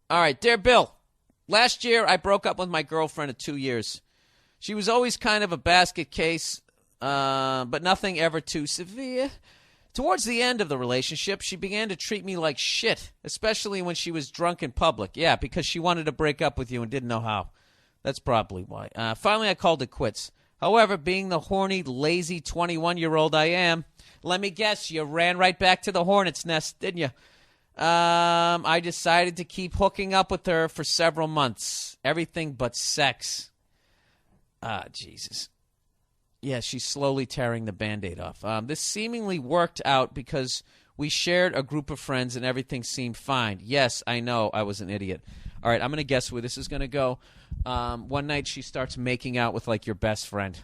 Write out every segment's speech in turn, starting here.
All right, dear Bill. Last year, I broke up with my girlfriend of 2 years. She was always kind of a basket case, but nothing ever too severe. Towards the end of the relationship, she began to treat me like shit, especially when she was drunk in public. Yeah, because she wanted to break up with you and didn't know how. That's probably why. Finally, I called it quits. However, being the horny, lazy 21-year-old I am, let me guess, you ran right back to the hornet's nest, didn't you? I decided to keep hooking up with her for several months. Everything but sex. Jesus. Yeah, she's slowly tearing the Band-Aid off. This seemingly worked out because we shared a group of friends and everything seemed fine. Yes, I know I was an idiot. All right, I'm going to guess where this is going to go. One night she starts making out with, like, your best friend.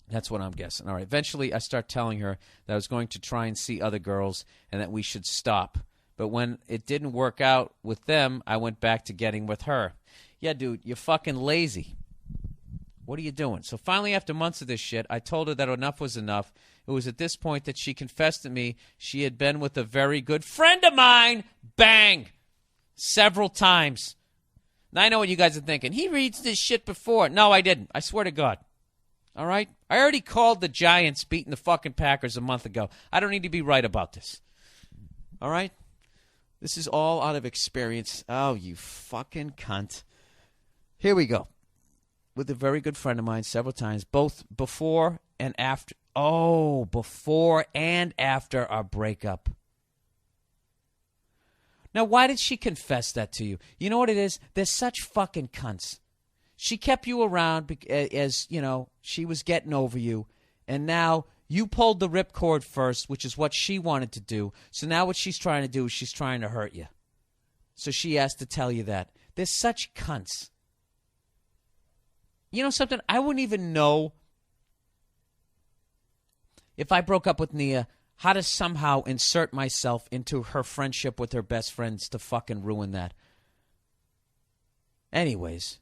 That's what I'm guessing. All right, eventually I start telling her that I was going to try and see other girls and that we should stop. But when it didn't work out with them, I went back to getting with her. Yeah, dude, you're fucking lazy. What are you doing? So finally, after months of this shit, I told her that enough was enough. It was at this point that she confessed to me she had been with a very good friend of mine. Bang! Several times. Now, I know what you guys are thinking. He reads this shit before. No, I didn't. I swear to God. All right? I already called the Giants beating the fucking Packers a month ago. I don't need to be right about this. All right? This is all out of experience. Oh, you fucking cunt. Here we go. With a very good friend of mine several times, both before and after. Oh, before and after our breakup. Now, why did she confess that to you? You know what it is? They're such fucking cunts. She kept you around as, you know, she was getting over you, and now you pulled the ripcord first, which is what she wanted to do. So now what she's trying to do is she's trying to hurt you. So she has to tell you that. They're such cunts. You know something? I wouldn't even know if I broke up with Nia how to somehow insert myself into her friendship with her best friends to fucking ruin that. Anyways,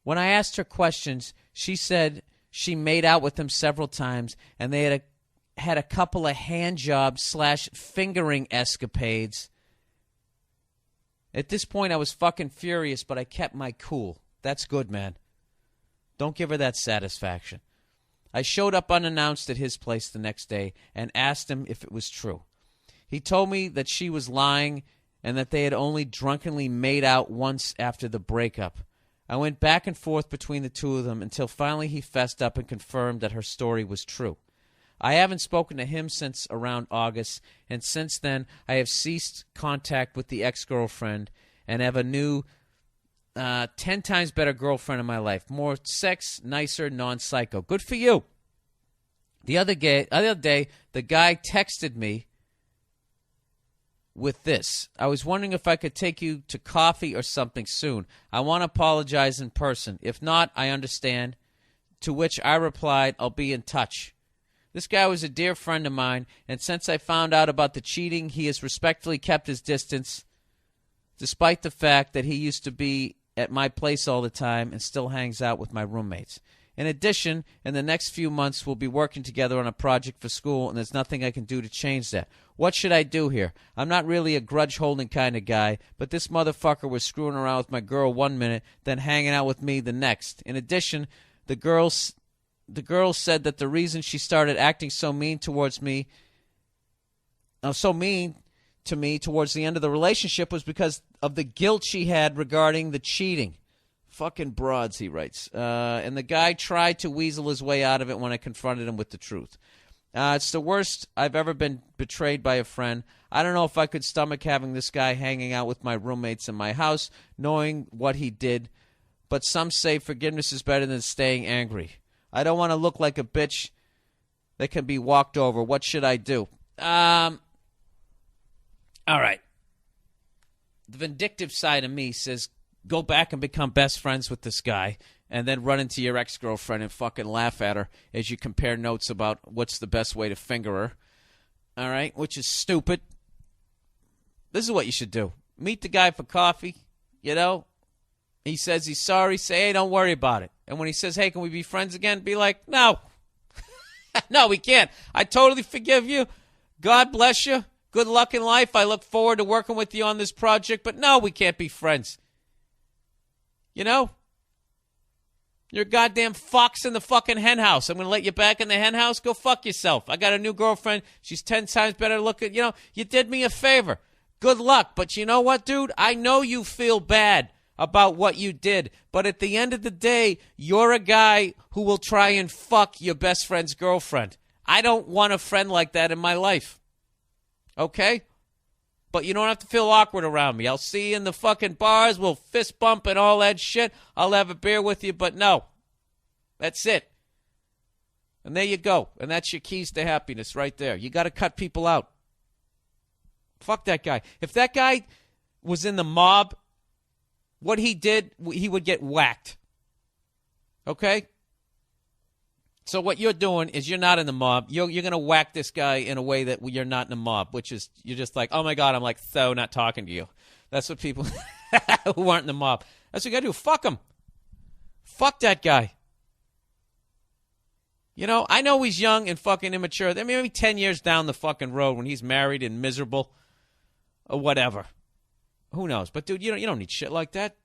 when I asked her questions, she said she made out with him several times and they had a couple of hand jobs / fingering escapades. At this point, I was fucking furious, but I kept my cool. That's good, man. Don't give her that satisfaction. I showed up unannounced at his place the next day and asked him if it was true. He told me that she was lying and that they had only drunkenly made out once after the breakup. I went back and forth between the two of them until finally he fessed up and confirmed that her story was true. I haven't spoken to him since around August, and since then I have ceased contact with the ex-girlfriend and have a new 10 times better girlfriend in my life. More sex, nicer, non-psycho. Good for you. The other day, the guy texted me with this. I was wondering if I could take you to coffee or something soon. I want to apologize in person. If not, I understand. To which I replied, I'll be in touch. This guy was a dear friend of mine, and since I found out about the cheating, he has respectfully kept his distance, despite the fact that he used to be at my place all the time and still hangs out with my roommates. In addition, in the next few months, we'll be working together on a project for school, and there's nothing I can do to change that. What should I do here? I'm not really a grudge-holding kind of guy, but this motherfucker was screwing around with my girl one minute, then hanging out with me the next. In addition, the girl said that the reason she started acting so mean towards me, towards the end of the relationship was because of the guilt she had regarding the cheating. Fucking broads, he writes. And the guy tried to weasel his way out of it when I confronted him with the truth. It's the worst I've ever been betrayed by a friend. I don't know if I could stomach having this guy hanging out with my roommates in my house, knowing what he did. But some say forgiveness is better than staying angry. I don't want to look like a bitch that can be walked over. What should I do? All right. The vindictive side of me says go back and become best friends with this guy and then run into your ex-girlfriend and fucking laugh at her as you compare notes about what's the best way to finger her. All right? Which is stupid. This is what you should do. Meet the guy for coffee, you know. He says he's sorry. Say, hey, don't worry about it. And when he says, hey, can we be friends again? Be like, no. No, we can't. I totally forgive you. God bless you. Good luck in life. I look forward to working with you on this project, but no, we can't be friends. You know? You're a goddamn fox in the fucking hen house. I'm going to let you back in the hen house. Go fuck yourself. I got a new girlfriend. She's 10 times better looking. You know, you did me a favor. Good luck. But you know what, dude? I know you feel bad about what you did. But at the end of the day, you're a guy who will try and fuck your best friend's girlfriend. I don't want a friend like that in my life. Okay? But you don't have to feel awkward around me. I'll see you in the fucking bars. We'll fist bump and all that shit. I'll have a beer with you, but no. That's it. And there you go. And that's your keys to happiness right there. You got to cut people out. Fuck that guy. If that guy was in the mob, what he did, he would get whacked. Okay? So what you're doing is you're not in the mob. You're going to whack this guy in a way that you're not in the mob, which is you're just like, oh, my God, I'm like so not talking to you. That's what people who aren't in the mob. That's what you got to do. Fuck him. Fuck that guy. You know, I know he's young and fucking immature. I mean, maybe 10 years down the fucking road when he's married and miserable or whatever. Who knows? But, dude, you don't need shit like that.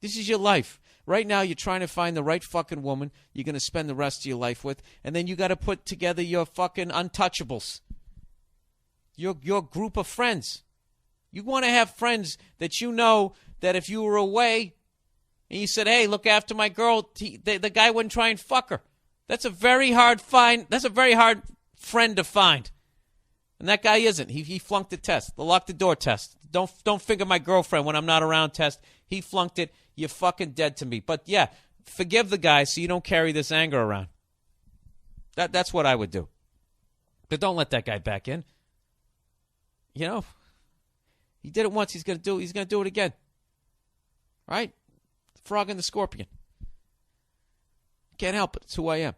This is your life. Right now, you're trying to find the right fucking woman you're going to spend the rest of your life with, and then you got to put together your fucking untouchables, your group of friends. You want to have friends that you know that if you were away and you said, hey, look after my girl, the guy wouldn't try and fuck her. That's a very hard find. That's a very hard friend to find. And that guy isn't. He flunked the test, the lock the door test. Don't finger my girlfriend when I'm not around test. He flunked it. You're fucking dead to me. But, yeah, forgive the guy so you don't carry this anger around. That's what I would do. But don't let that guy back in. You know, he did it once. He's going to do it again. Right? Frog and the scorpion. Can't help it. It's who I am.